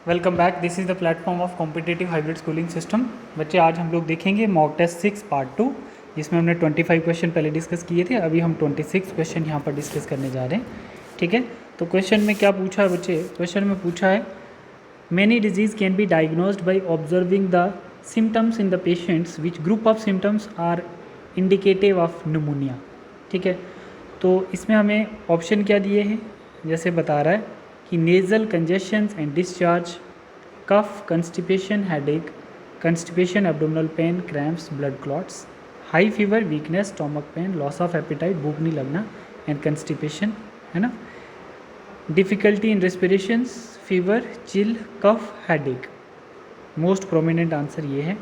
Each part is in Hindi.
Welcome back. This is the platform of competitive hybrid schooling system. बच्चे आज हम लोग देखेंगे मॉक टेस्ट 6 पार्ट 2, जिसमें हमने 25 क्वेश्चन पहले डिस्कस किए थे। अभी हम 26 क्वेश्चन यहाँ पर डिस्कस करने जा रहे हैं। ठीक है, तो क्वेश्चन में क्या पूछा है बच्चे? क्वेश्चन में पूछा है many diseases can be diagnosed by observing the symptoms in the patients which group of symptoms are indicative of pneumonia. ठीक है, तो इसमें हमें ऑप्शन क्या दिए हैं? जैसे बता रहा है कि nasal congestions and discharge, cough, constipation, headache, constipation, abdominal pain, cramps, blood clots, high fever, weakness, stomach pain, loss of appetite, भूख नहीं लगना एंड कंस्टिपेशन, है ना। Difficulty in respirations, fever, chill, cough, headache. Most prominent answer ये है।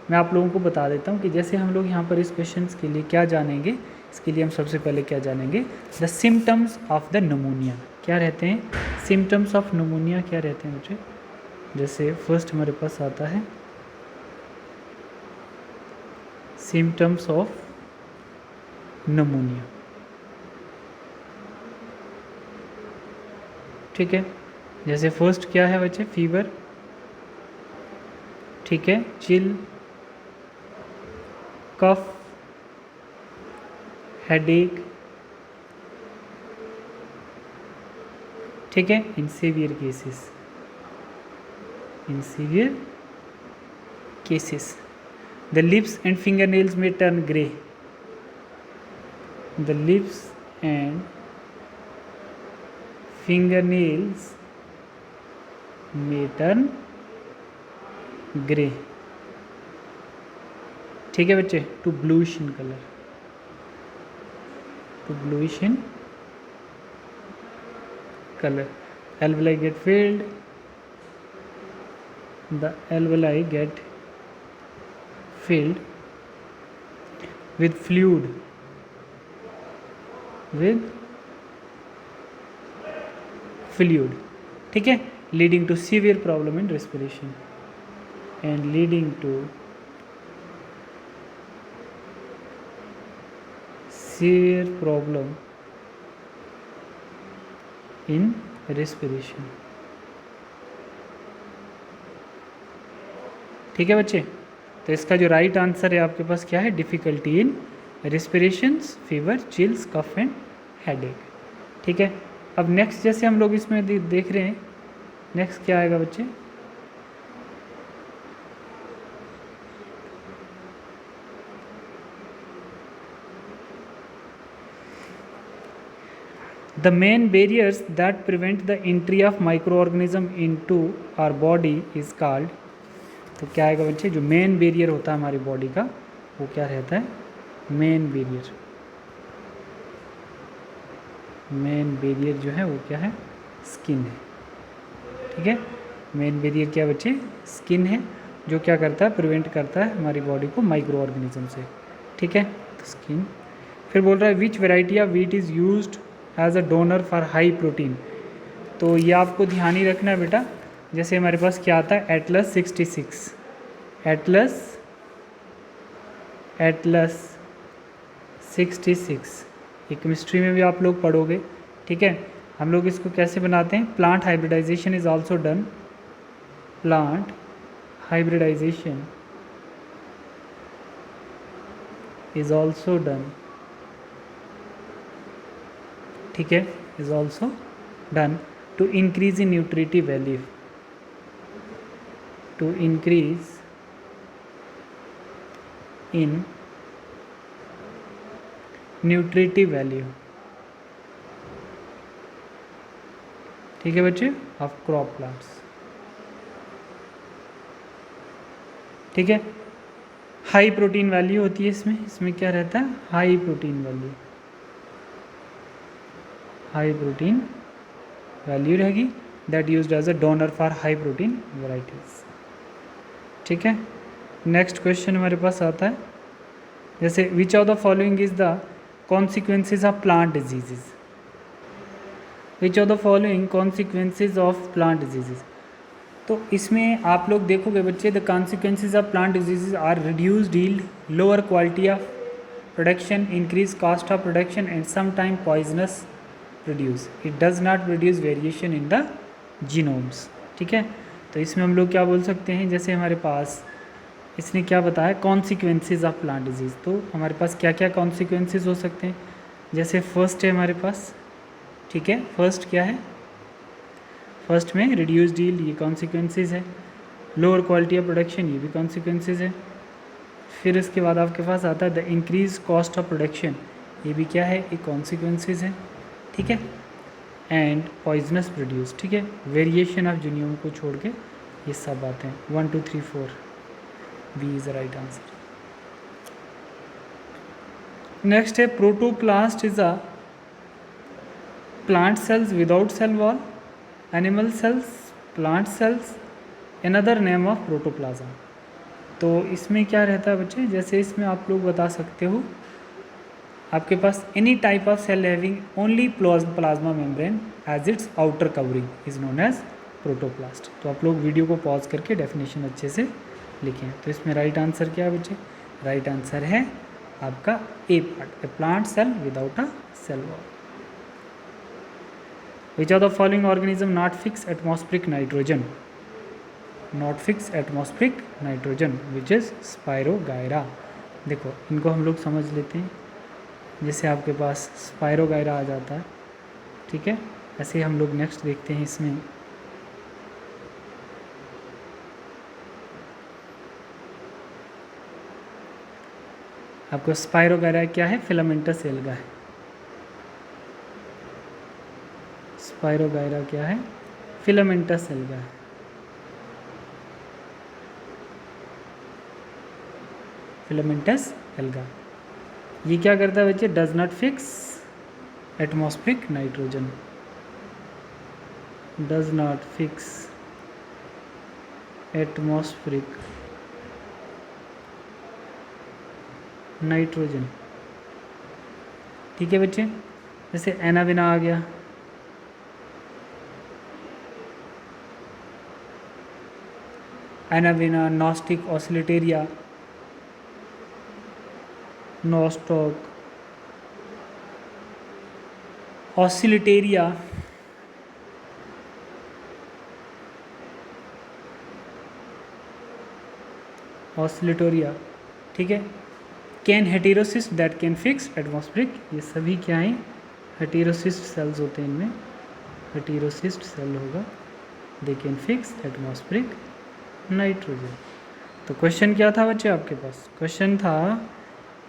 मैं आप लोगों को बता देता हूँ कि जैसे हम लोग यहाँ पर इस क्वेश्चन के लिए क्या जानेंगे। इसके लिए हम सबसे पहले क्या जानेंगे? The symptoms of the pneumonia. क्या रहते हैं सिम्टम्स ऑफ न्यूमोनिया? क्या रहते हैं बच्चे? जैसे फर्स्ट हमारे पास आता है सिम्टम्स ऑफ न्यूमोनिया। ठीक है, जैसे फर्स्ट क्या है बच्चे? फीवर, ठीक है, चिल, कफ, हेडेक, ठीक है, in severe cases, in severe cases the lips and fingernails may turn grey. The lips and fingernails may turn grey. ठीक है बच्चे, to bluish in colour, to bluish in colour. Alveoli get filled. The alveoli get filled with fluid, with fluid, ठीक है, leading to severe problem in respiration and leading to severe problem in respiration. ठीक है बच्चे, तो इसका जो राइट आंसर है आपके पास क्या है? Difficulty in respirations, fever, chills, cough and headache. ठीक है, अब नेक्स्ट जैसे हम लोग इसमें देख रहे हैं, नेक्स्ट क्या आएगा बच्चे? The main barriers that prevent the entry of micro organism into our body is called. तो क्या आएगा बच्चे? जो मेन बैरियर होता है हमारी बॉडी का, वो क्या रहता है? Main barrier. मेन बैरियर जो है वो क्या है? स्किन है. ठीक है, मेन बैरियर क्या बच्चे? स्किन है, जो क्या करता है? प्रिवेंट करता है हमारी बॉडी को माइक्रो ऑर्गेनिज्म से. ठीक है, तो स्किन. फिर बोल रहा है which variety of wheat is used as a donor for high protein. तो ये आपको ध्यान ही रखना है बेटा. जैसे हमारे पास क्या आता है? एटलस 66, एटलस 66, ये केमिस्ट्री में भी आप लोग पढ़ोगे. ठीक है, हम लोग इसको कैसे बनाते हैं? Plant hybridization is also done. Plant hybridization is also done. ठीक है, is also done to increase in nutritive value, to increase in nutritive value. ठीक है बच्चे, ऑफ क्रॉप प्लांट्स. ठीक है, हाई प्रोटीन वैल्यू होती है इसमें क्या रहता है? High protein value, high protein value रहेगी. That used as a donor for high protein varieties. ठीक है, नेक्स्ट क्वेश्चन हमारे पास आता है जैसे which of the following is the consequences of plant diseases. Which of the following consequences of plant diseases. तो इसमें आप लोग देखोगे बच्चे, the consequences of plant diseases are reduced yield, lower quality of production, increase cost of production and sometime poisonous produce. It does not produce variation in the genomes. ठीक है, तो इसमें हम लोग क्या बोल सकते हैं, जैसे हमारे पास इसने क्या बताया, कॉन्सिक्वेंसेज ऑफ प्लांट डिजीज़। तो हमारे पास क्या क्या कॉन्सिक्वेंसेज हो सकते हैं, जैसे फर्स्ट है हमारे पास, ठीक है, फर्स्ट क्या है, फर्स्ट में रिड्यूस्ड यील्ड, ये कॉन्सिक्वेंसेज है। लोअर क्वालिटी ऑफ प्रोडक्शन, ये भी कॉन्सिक्वेंसेज है। फिर इसके बाद आपके पास आता है the increase cost of production, ये भी क्या है, एक कॉन्सिक्वेंसेज है, ठीक है। एंड पॉइजनस प्रोड्यूस, ठीक है, वेरिएशन ऑफ जीनोम को छोड़ के ये सब बातें हैं। 1 2 3 4 B is the right answer. Next है protoplast is a plant cells without cell wall, animal cells, plant cells, another name of protoplasm. तो इसमें क्या रहता है बच्चे, जैसे इसमें आप लोग बता सकते हो, आपके पास any type of cell having only plasma membrane as its outer covering is known as protoplast. तो आप लोग वीडियो को पॉज करके डेफिनेशन अच्छे से लिखें। तो इसमें राइट आंसर क्या है बच्चे, राइट आंसर है आपका A part, a plant cell without a cell wall. Which are the following organism not fix atmospheric nitrogen, not fix atmospheric nitrogen which is spirogyra. देखो इनको हम लोग समझ लेते हैं, जैसे आपके पास स्पायरोगायरा आ जाता है, ठीक है। ऐसे हम लोग नेक्स्ट देखते हैं, इसमें आपको स्पायरोगायरा क्या है, फिलामेंटस एल्गा है। स्पायरोगायरा क्या है, फिलामेंटस एल्गा है। फिलामेंटस एल्गा ये क्या करता है बच्चे, does not fix atmospheric nitrogen, does not fix atmospheric nitrogen, ठीक है बच्चे। जैसे एनाविना आ गया, एनाविना, नॉस्टिक ऑसिलेटेरिया, नॉस्टॉक ऑसिलेटेरिया, ऑसिलेटोरिया, ठीक है। Can heterocyst that can fix atmospheric, ये सभी क्या हैं, हेटेरोसिस्ट सेल्स होते हैं, इनमें हेटेरोसिस्ट सेल होगा, they can fix atmospheric nitrogen. तो क्वेश्चन क्या था बच्चे आपके पास, क्वेश्चन था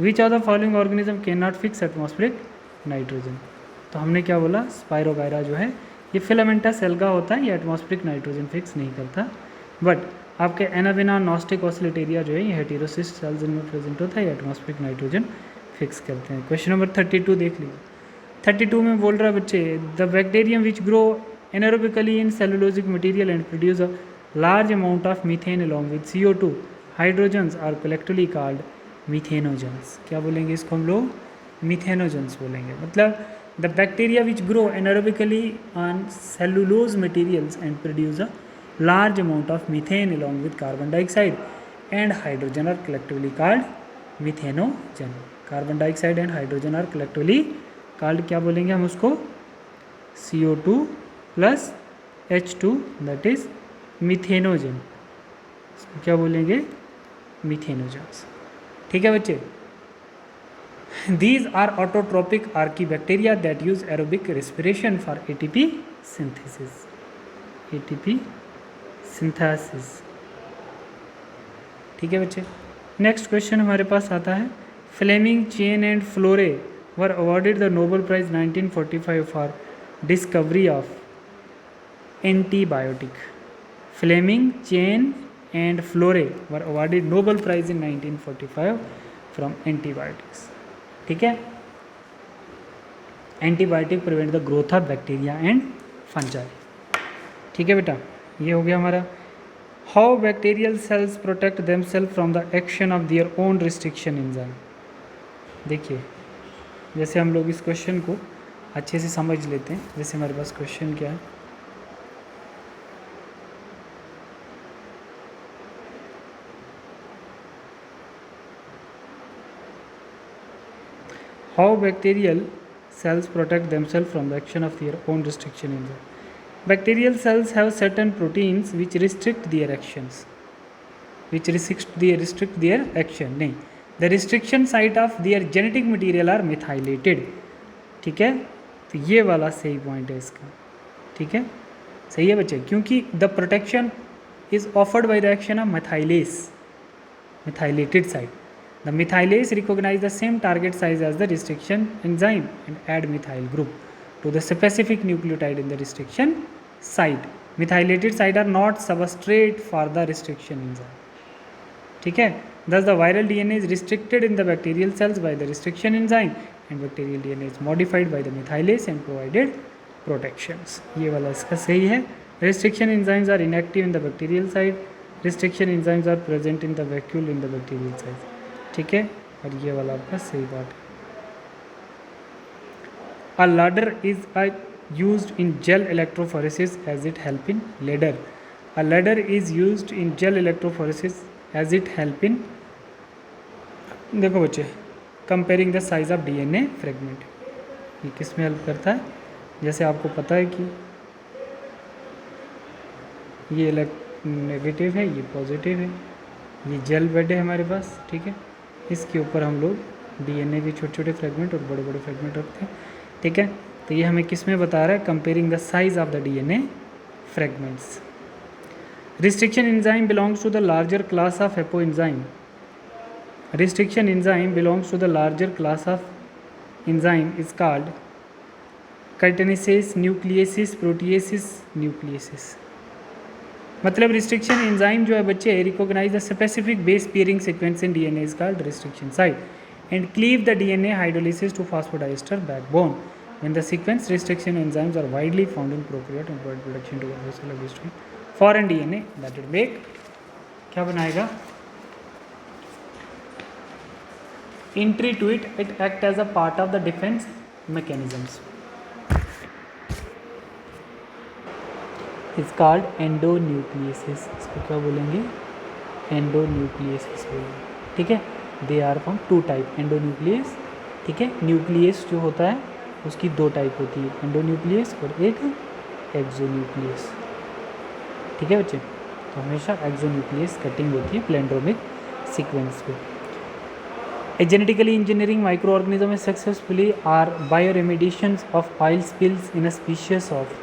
which are the following organism can not fix atmospheric nitrogen. तो हमने क्या बोला, स्पायरोगायरा जो है ये फिलामेंटस एल्गा होता है, ये एटमॉस्फेरिक नाइट्रोजन फिक्स नहीं करता। बट आपके एनाविना, नॉस्टिक ऑसिलेटेरिया जो है ये हेटेरोसिस्ट सेल्स इनमें प्रेजेंट होता है, ये एटमॉस्फेरिक नाइट्रोजन फिक्स करते हैं। क्वेश्चन नंबर 32 देख लीजिए। 32 में बोल रहा है बच्चे, the bacterium which grow anaerobically in cellulosic material and produce a large amount of methane along with CO2 hydrogens are collectively called methanogens. क्या बोलेंगे इसको हम लोग, मीथेनोजन्स बोलेंगे। मतलब the bacteria which grow anaerobically on cellulose materials and produce a large amount of methane along with carbon dioxide and hydrogen are collectively called methanogen. Carbon dioxide and hydrogen are collectively called, क्या बोलेंगे हम उसको, CO2 plus H2 that is मीथेनोजन, इसको क्या बोलेंगे, मीथेनोजन्स, ठीक है बच्चे। These are autotrophic archaebacteria that use aerobic respiration for ATP synthesis, ATP synthesis, ठीक है बच्चे। नेक्स्ट क्वेश्चन हमारे पास आता है, Fleming, Chain and Florey were awarded the Nobel prize 1945 for discovery of antibiotic. Fleming, Chain and Florey were awarded Nobel prize in 1945 from antibiotics, ठीक है। Antibiotic prevent the growth of bacteria and fungi, ठीक है बेटा। ये हो गया हमारा। How bacterial cells protect themselves from the action of their own restriction enzyme. देखिए जैसे हम लोग इस क्वेश्चन को अच्छे से समझ लेते हैं, जैसे हमारे पास क्वेश्चन क्या है, how bacterial cells protect themselves from the action of their own restriction enzyme. Bacterial cells have certain proteins which restrict their actions, which restrict their action, नहीं, the restriction site of their genetic material are methylated. ठीक है, तो ये वाला सही पॉइंट है इसका। ठीक है, सही है बच्चे, क्योंकि the protection is offered by the action of methylase, methylated site. The methylase recognize the same target size as the restriction enzyme and add methyl group to the specific nucleotide in the restriction site. Methylated site are not substrate for the restriction enzyme. ठीक है, thus the viral DNA is restricted in the bacterial cells by the restriction enzyme and bacterial DNA is modified by the methylase and provided protections. ये वाला इसका सही है। Restriction enzymes are inactive in the bacterial side. Restriction enzymes are present in the vacuole in the bacterial side. ठीक है, और ये वाला आपका सही बात है। A ladder is used in gel electrophoresis as it help in ladder. A ladder is used in gel electrophoresis as it help in, देखो बच्चे, comparing the size of DNA fragment. ये किस में हेल्प करता है? जैसे आपको पता है कि ये नेगेटिव है, ये पॉजिटिव है, ये जेल बेड है हमारे पास। ठीक है, इसके ऊपर हम लोग DNA के छोटे छोटे फ्रेगमेंट और बड़े बड़े फ्रेगमेंट रखते हैं। ठीक है, तो ये हमें किस में बता रहा है? Comparing the size of the DNA fragments. Restriction enzyme belongs to the larger class of हेपो enzyme. Restriction enzyme belongs to the larger class of enzyme is called kinases, nucleases, proteases, nucleases. मतलब रिस्ट्रिक्शन एंजाइम जो है बच्चे recognize the specific base pairing sequence in DNA is called restriction site and cleave the DNA hydrolysis to phosphodiester backbone. When the sequence restriction enzymes are widely found in prokaryote and provide protection to the foreign DNA that would make क्या बनाएगा? Entry to it, it act as a part of the defense mechanisms. It's called endonucleases. इसको क्या बोलेंगे? endonucleases बोलेंगे। ठीक है, they are from two type, endonuclease. ठीक है, न्यूक्लियस जो होता है उसकी दो टाइप होती है, एंडोन्यूक्लियस और एक एक्सोन्यूक्लियस। ठीक है बच्चे, तो हमेशा एक्सोन्यूक्लियस कटिंग होती है प्लेंड्रोमिक सीक्वेंस पे। A genetically engineering microorganism successfully are bioremediations of oil spills in a species of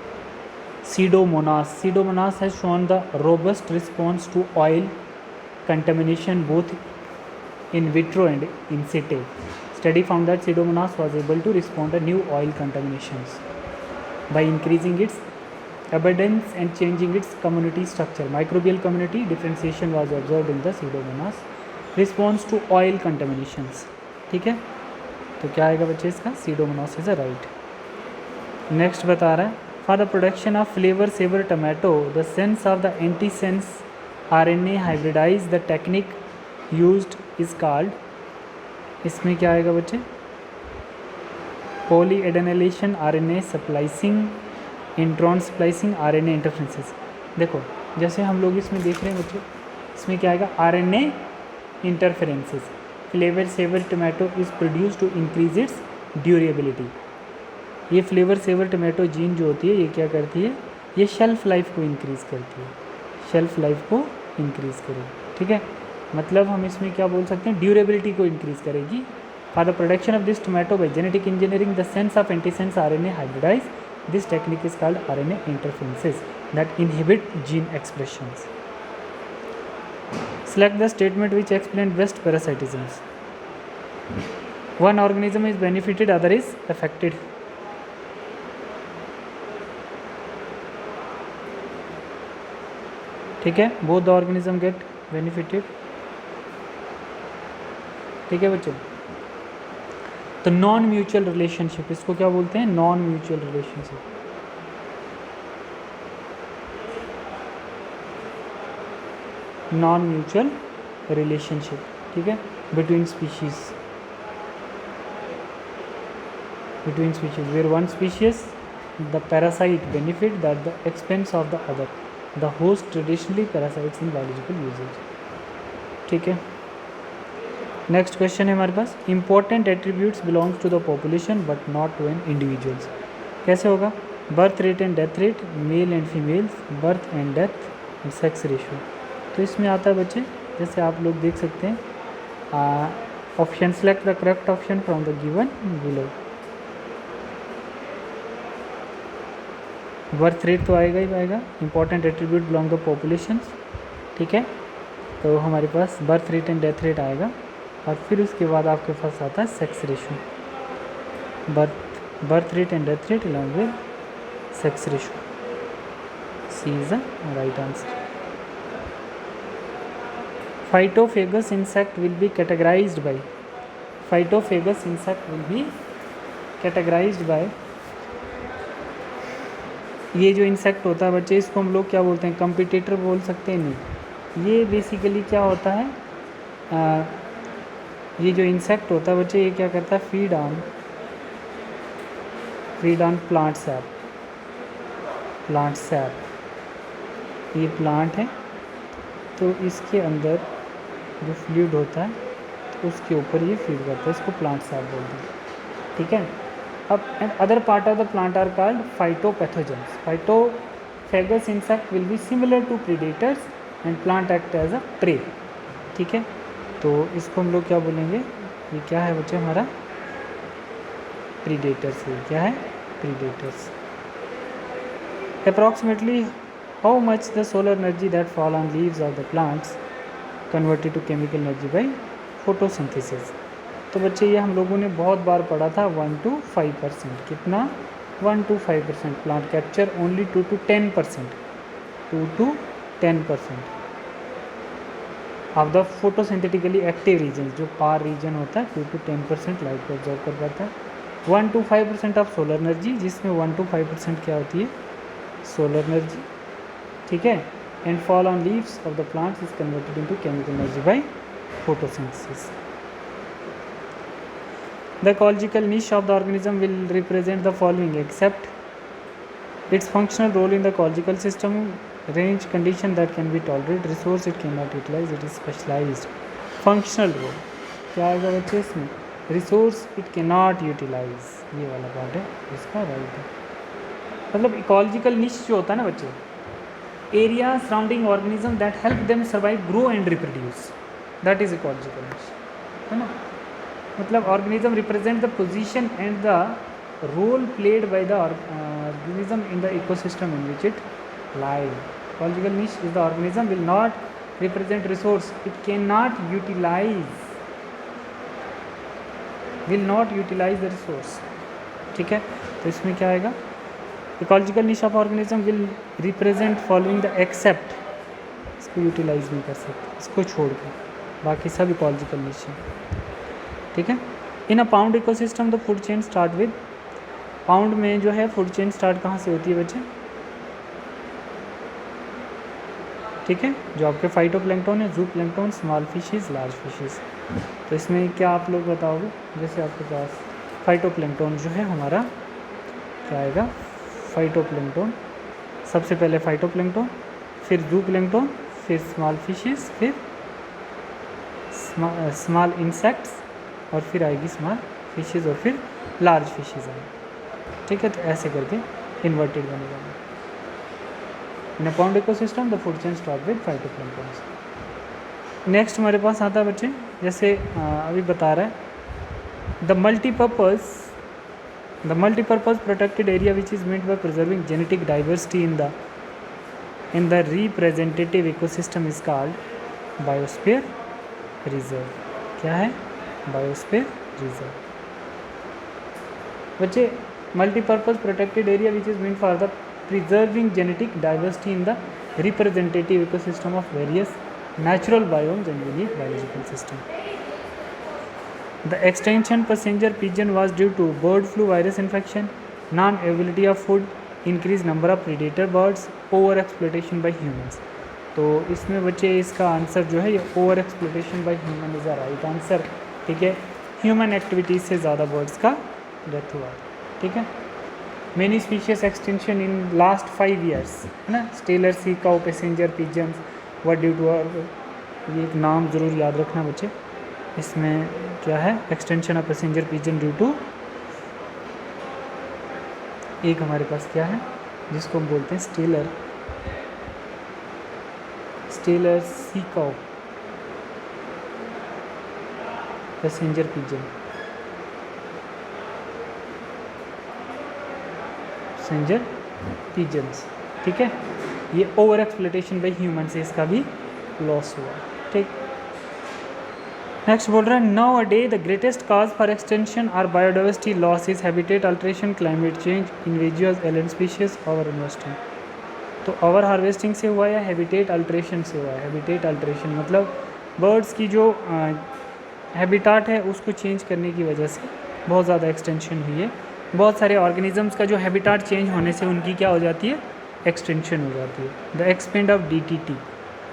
Pseudomonas. Pseudomonas has shown the robust response to oil contamination both in vitro and in situ. Study found that Pseudomonas was able to respond to new oil contaminations by increasing its abundance and changing its community structure. Microbial community differentiation was observed in the Pseudomonas response to oil contaminations. ठीक है, तो क्या आएगा बच्चे इसका? Pseudomonas is a right. Next बता रहा है for the production of flavor saver tomato the sense of the antisense RNA hybridize the technique used is called, इसमें क्या आएगा बच्चे? polyadenylation RNA splicing, intron splicing, RNA interferences. देखो जैसे हम लोग इसमें देख रहे हैं बच्चे, इसमें क्या आएगा? RNA interferences. Flavr Savr tomato is produce to increase its durability. ये फ्लेवर सेवर टोमेटो जीन जो होती है ये क्या करती है? ये शेल्फ़ लाइफ को इंक्रीज़ करती है, शेल्फ़ लाइफ को इंक्रीज़ करेगी। ठीक है, मतलब हम इसमें क्या बोल सकते हैं? ड्यूरेबिलिटी को इंक्रीज़ करेगी। For the production of this tomato by genetic engineering the sense of antisense RNA hybridize, this technique is called RNA interferences that inhibit gene expressions. Select the statement which explain best parasitisms. One organism is benefited, other is affected. ठीक है, both the organism get benefited. ठीक है बच्चों, तो नॉन म्यूचुअल रिलेशनशिप, इसको क्या बोलते हैं? Non mutual relationship. Non mutual relationship, ठीक है, between species, where one species the parasite benefit that the expense of the other, the host traditionally parasites in biological usages. ठीक है, नेक्स्ट क्वेश्चन है हमारे पास, important attributes belongs to the population but not to an individuals. कैसे होगा? Birth rate and death rate, male and females, birth and death and sex ratio. तो इसमें आता है बच्चे, जैसे आप लोग देख सकते हैं, option select the correct option from the given below. Birth rate तो आएगा ही आएगा, important attribute belong the population, ठीक है। तो हमारे पास birth rate and death rate आएगा, और फिर उसके बाद आपके पास आता है sex ratio. Birth rate and death rate along with sex ratio, C is the right answer. Phytophagous insect will be categorized by, phytophagous insect will be categorized by, ये जो इंसेक्ट होता है बच्चे, इसको हम लोग क्या बोलते हैं, कंपिटिटर बोल सकते हैं? नहीं, ये बेसिकली क्या होता है, ये जो इंसेक्ट होता है बच्चे, ये क्या करता है, फीड ऑन प्लांट सैप, ये प्लांट है, तो इसके अंदर जो फ्लूइड होता है तो उसके ऊपर ये फीड करता है, इसको प्लांट सैप बोलते हैं, ठीक है। अब and other part of the plant are called phytopathogens. Phytophagous insect will be similar to predators and plant act as a prey, ठीक है। तो इसको हम लोग क्या बोलेंगे, ये क्या है बच्चे हमारा, प्रीडेटर्स। ये क्या है, predators. Approximately how much the solar energy that fall on leaves of the plants converted to chemical energy by photosynthesis. तो बच्चे ये हम लोगों ने बहुत बार पढ़ा था, 1 to 5%। कितना, 1 to 5%। Plant capture only 2 to 10%, 2 to 10% of the photosynthetically active region. जो पार रीजन होता है 2 to 10% लाइट को ऑब्जर्व कर पाता है। 1 to 5% ऑफ सोलर एनर्जी, जिसमें 1 to 5% क्या होती है, सोलर एनर्जी, ठीक है। And fall on leaves of the plants is converted into chemical energy by photosynthesis. The ecological niche of the organism will represent the following, except its functional role in the ecological system, range condition that can be tolerated, resource it cannot utilize, it is specialized। functional role क्या आएगा बच्चे इसमें, resource it cannot utilize, ये वाला पार्ट है इसका राइट है। मतलब इकोलॉजिकल निश जो होता है ना बच्चे, area surrounding organism that help them survive, grow and reproduce, that is ecological niche, है ना। मतलब organism represent the position and the role played by the organism in the ecosystem in which it live. Ecological niche is the organism will not represent resource, it can not utilize, will not utilize the resource, ठीक है। तो इसमें क्या आएगा, ecological niche of organism will represent following the accept, इसको यूटिलाइज नहीं कर सकते, इसको छोड़ के बाकी सब इकोलॉजिकल निश है, ठीक है। In a pond ecosystem the food chain start with, pond में जो है फूड चेन स्टार्ट कहाँ से होती है बच्चे, ठीक है, जो आपके फाइटोप्लैंक्टन है, जूप्लैंक्टन, स्मॉल फिशेस, लार्ज फिशेस। तो इसमें क्या आप लोग बताओगे, जैसे आपके पास फाइटोप्लैंक्टन जो है हमारा क्या आएगा, फाइटोप्लैंक्टन, सबसे पहले फाइटोप्लैंक्टन, फिर जूप्लैंक्टन, फिर स्मॉल फिशेस, फिर स्मॉल इंसेक्ट्स, और फिर आएगी स्मॉल फिशेस, और फिर लार्ज फिशेस आएगी, ठीक है। तो ऐसे करके इन्वर्टेड बनेगा। In a pond ecosystem the food chain start with phytoplankton. Next हमारे पास आता है बच्चे, जैसे अभी बता रहा है, the multipurpose protected area which is meant by preserving genetic diversity in the representative ecosystem is called biosphere reserve. क्या है, बायोस्फीयर रिजर्व। बच्चे multipurpose protected area which is meant for the preserving genetic diversity in the representative ecosystem of various natural biomes and unique biological system. The extinction passenger pigeon was due to bird flu virus infection, non-availability of food, increased number of predator birds, over exploitation by humans। तो इसमें बच्चे इसका आंसर जो है ये over exploitation by human is the right answer, ठीक है। ह्यूमन एक्टिविटीज़ से ज़्यादा बर्ड्स का डेथ हुआ, ठीक है। Many species extension in last 5 years, है ना। Steller sea cow passenger pigeons what due to, ये एक नाम ज़रूर याद रखना बच्चे, इसमें क्या है, extinction of passenger pigeon due to एक हमारे पास क्या है जिसको हम बोलते हैं Steller sea cow passenger pigeon, passenger pigeons. ठीक है, ये ओवर एक्सप्लोटेशन बाई ह्यूमन से इसका भी लॉस हुआ। ठीक, नेक्स्ट बोल रहा है now a day the greatest cause for extension are biodiversity loss is habitat alteration, climate change, individuals, alien species, over investing. तो ओवर हार्वेस्टिंग से हुआ या हैबिटेट अल्ट्रेशन से हुआ है? हैबिटेट अल्ट्रेशन मतलब बर्ड्स की जो हैबिटाट है उसको चेंज करने की वजह से बहुत ज़्यादा एक्सटेंशन हुई है। बहुत सारे ऑर्गेनिजम्स का जो हैबिटाट चेंज होने से उनकी क्या हो जाती है? एक्सटेंशन हो जाती है। द एक्सपेंड ऑफ DDT,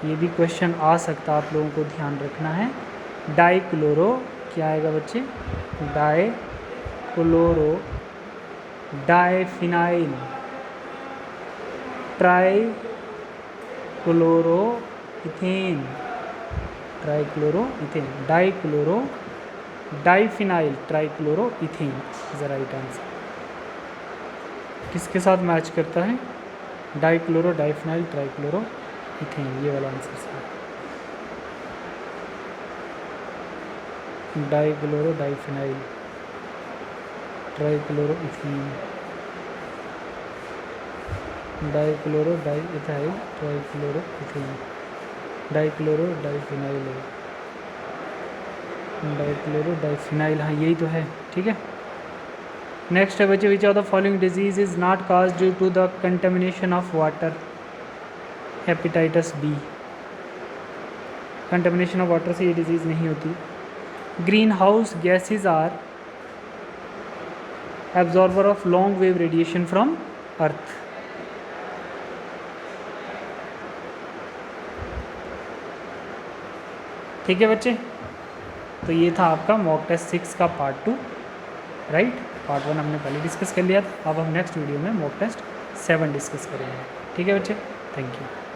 ये भी क्वेश्चन आ सकता है, आप लोगों को ध्यान रखना है। डाइक्लोरो क्या आएगा बच्चे? Dichloro diphenyl trichloroethane, dichloro diphenyl trichloroethane is the right answer. किसके साथ मैच करता है? डाइक्लोरो डाइफिनाइल ट्राइक्लोरोइथेन, ये वाला आंसर सही। Dichloro diphenyl trichloroethane, dichloro diethyl trichloroethane, dichloro diphenyl है, डाइक्लोरो डाइफिनाइल, हाँ यही तो है। ठीक है, नेक्स्ट है बच्चे which of the following disease is not cause due to the contamination of water? Hepatitis B, contamination of water से ये डिजीज़ नहीं होती। Greenhouse gases are absorber of long wave radiation from earth. ठीक है बच्चे, तो ये था आपका मॉक टेस्ट 6 का पार्ट 2, राइट। पार्ट 1 हमने पहले डिस्कस कर लिया था, अब हम नेक्स्ट वीडियो में मॉक टेस्ट 7 डिस्कस करेंगे। ठीक है बच्चे, थैंक यू।